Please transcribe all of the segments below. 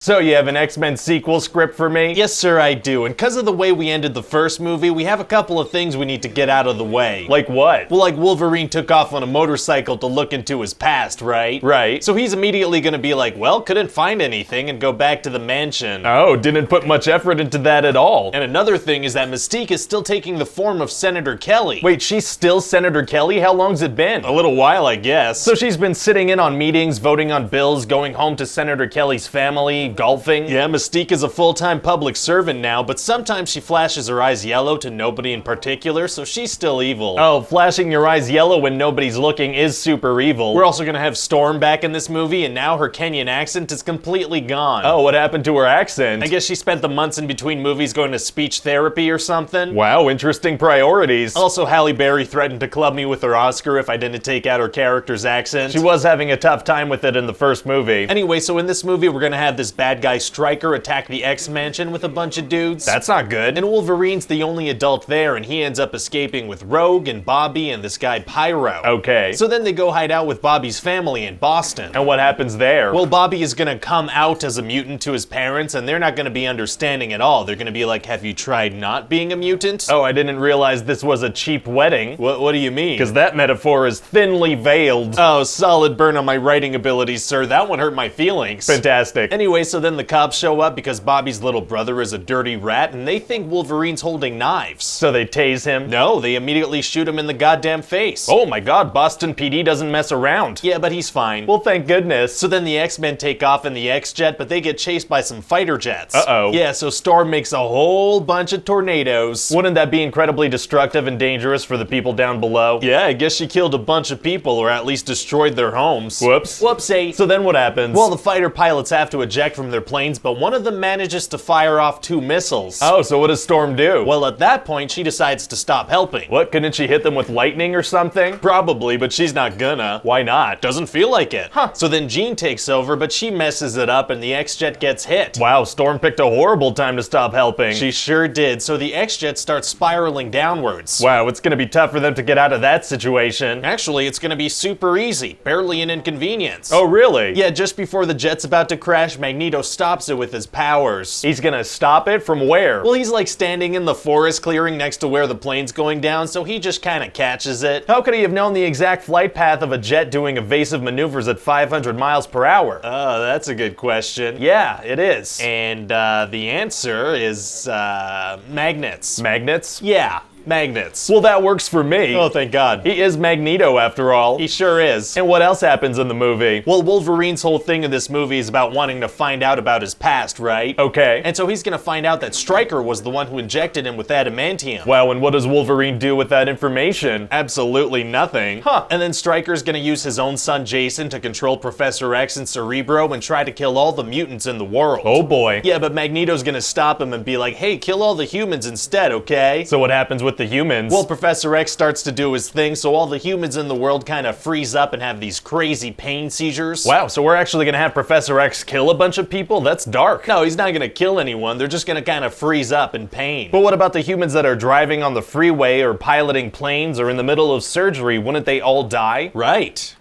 So you have an X-Men sequel script for me? Yes, sir, I do. And because of the way we ended the first movie, we have a couple of things we need to get out of the way. Like what? Well, like Wolverine took off on a motorcycle to look into his past, right? Right. So he's immediately gonna be like, well, couldn't find anything, and go back to the mansion. Oh, didn't put much effort into that at all. And another thing is that Mystique is still taking the form of Senator Kelly. Wait, she's still Senator Kelly? How long's it been? A little while, I guess. So she's been sitting in on meetings, voting on bills, going home to Senator Kelly's family, golfing? Yeah, Mystique is a full-time public servant now, but sometimes she flashes her eyes yellow to nobody in particular, so she's still evil. Oh, flashing your eyes yellow when nobody's looking is super evil. We're also gonna have Storm back in this movie, and now her Kenyan accent is completely gone. Oh, what happened to her accent? I guess she spent the months in between movies going to speech therapy or something. Wow, interesting priorities. Also, Halle Berry threatened to club me with her Oscar if I didn't take out her character's accent. She was having a tough time with it in the first movie. Anyway, so in this movie, we're gonna have this bad guy Stryker attack the X-Mansion with a bunch of dudes. That's not good. And Wolverine's the only adult there, and he ends up escaping with Rogue and Bobby and this guy Pyro. Okay. So then they go hide out with Bobby's family in Boston. And what happens there? Well, Bobby is gonna come out as a mutant to his parents, and they're not gonna be understanding at all. They're gonna be like, have you tried not being a mutant? Oh, I didn't realize this was a cheap wedding. What do you mean? Because that metaphor is thinly veiled. Oh, solid burn on my writing abilities, sir. That one hurt my feelings. Fantastic. Anyway, so then the cops show up because Bobby's little brother is a dirty rat, and they think Wolverine's holding knives. So they tase him? No, they immediately shoot him in the goddamn face. Oh my god, Boston PD doesn't mess around. Yeah, but he's fine. Well, thank goodness. So then the X-Men take off in the X-Jet, but they get chased by some fighter jets. Uh-oh. Yeah, so Storm makes a whole bunch of tornadoes. Wouldn't that be incredibly destructive and dangerous for the people down below? Yeah, I guess she killed a bunch of people, or at least destroyed their homes. Whoops. Whoopsie. So then what happens? Well, the fighter pilots have to eject from their planes, but one of them manages to fire off 2 missiles. Oh, so what does Storm do? Well, at that point, she decides to stop helping. What, couldn't she hit them with lightning or something? Probably, but she's not gonna. Why not? Doesn't feel like it. Huh. So then Jean takes over, but she messes it up and the X-Jet gets hit. Wow, Storm picked a horrible time to stop helping. She sure did. So the X-Jet starts spiraling downwards. Wow, it's gonna be tough for them to get out of that situation. Actually, it's gonna be super easy. Barely an inconvenience. Oh, really? Yeah, just before the jet's about to crash, Magneto stops it with his powers. He's gonna stop it from where? Well, he's like standing in the forest clearing next to where the plane's going down, so he just kind of catches it. How could he have known the exact flight path of a jet doing evasive maneuvers at 500 miles per hour? Oh, that's a good question. Yeah, it is. And the answer is magnets. Magnets? Yeah, magnets. Well, that works for me. Oh, thank God. He is Magneto after all. He sure is. And what else happens in the movie? Well, Wolverine's whole thing in this movie is about wanting to find out about his past, right? Okay. And so he's gonna find out that Stryker was the one who injected him with adamantium. Wow, and what does Wolverine do with that information? Absolutely nothing. Huh. And then Stryker's gonna use his own son Jason to control Professor X and Cerebro and try to kill all the mutants in the world. Oh boy. Yeah, but Magneto's gonna stop him and be like, hey, kill all the humans instead, okay? So what happens with the humans? Well, Professor X starts to do his thing, so all the humans in the world kind of freeze up and have these crazy pain seizures. Wow, so we're actually gonna have Professor X kill a bunch of people? That's dark. No, he's not gonna kill anyone. They're just gonna kind of freeze up in pain. But what about the humans that are driving on the freeway or piloting planes or in the middle of surgery? Wouldn't they all die? Right.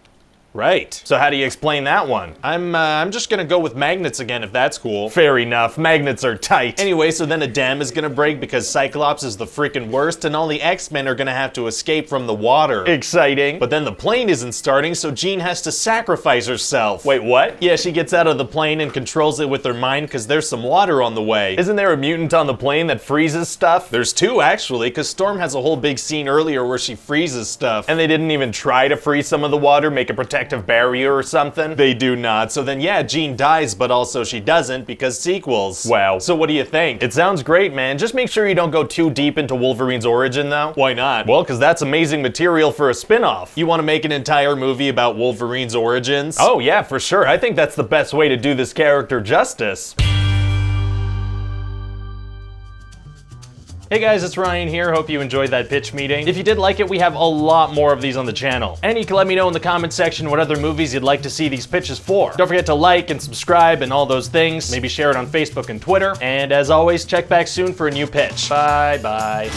Right. So how do you explain that one? I'm just gonna go with magnets again, if that's cool. Fair enough. Magnets are tight. Anyway, so then a dam is gonna break because Cyclops is the freaking worst, and all the X-Men are gonna have to escape from the water. Exciting. But then the plane isn't starting, so Jean has to sacrifice herself. Wait, what? Yeah, she gets out of the plane and controls it with her mind because there's some water on the way. Isn't there a mutant on the plane that freezes stuff? There's 2 actually, because Storm has a whole big scene earlier where she freezes stuff. And they didn't even try to freeze some of the water, make a protective barrier or something? They do not. So then yeah, Jean dies, but also she doesn't because sequels. Wow. So what do you think? It sounds great, man. Just make sure you don't go too deep into Wolverine's origin, though. Why not? Well, because that's amazing material for a spin-off. You want to make an entire movie about Wolverine's origins? Oh yeah, for sure. I think that's the best way to do this character justice. Hey guys, it's Ryan here. Hope you enjoyed that pitch meeting. If you did like it, we have a lot more of these on the channel. And you can let me know in the comment section what other movies you'd like to see these pitches for. Don't forget to like and subscribe and all those things. Maybe share it on Facebook and Twitter. And as always, check back soon for a new pitch. Bye bye.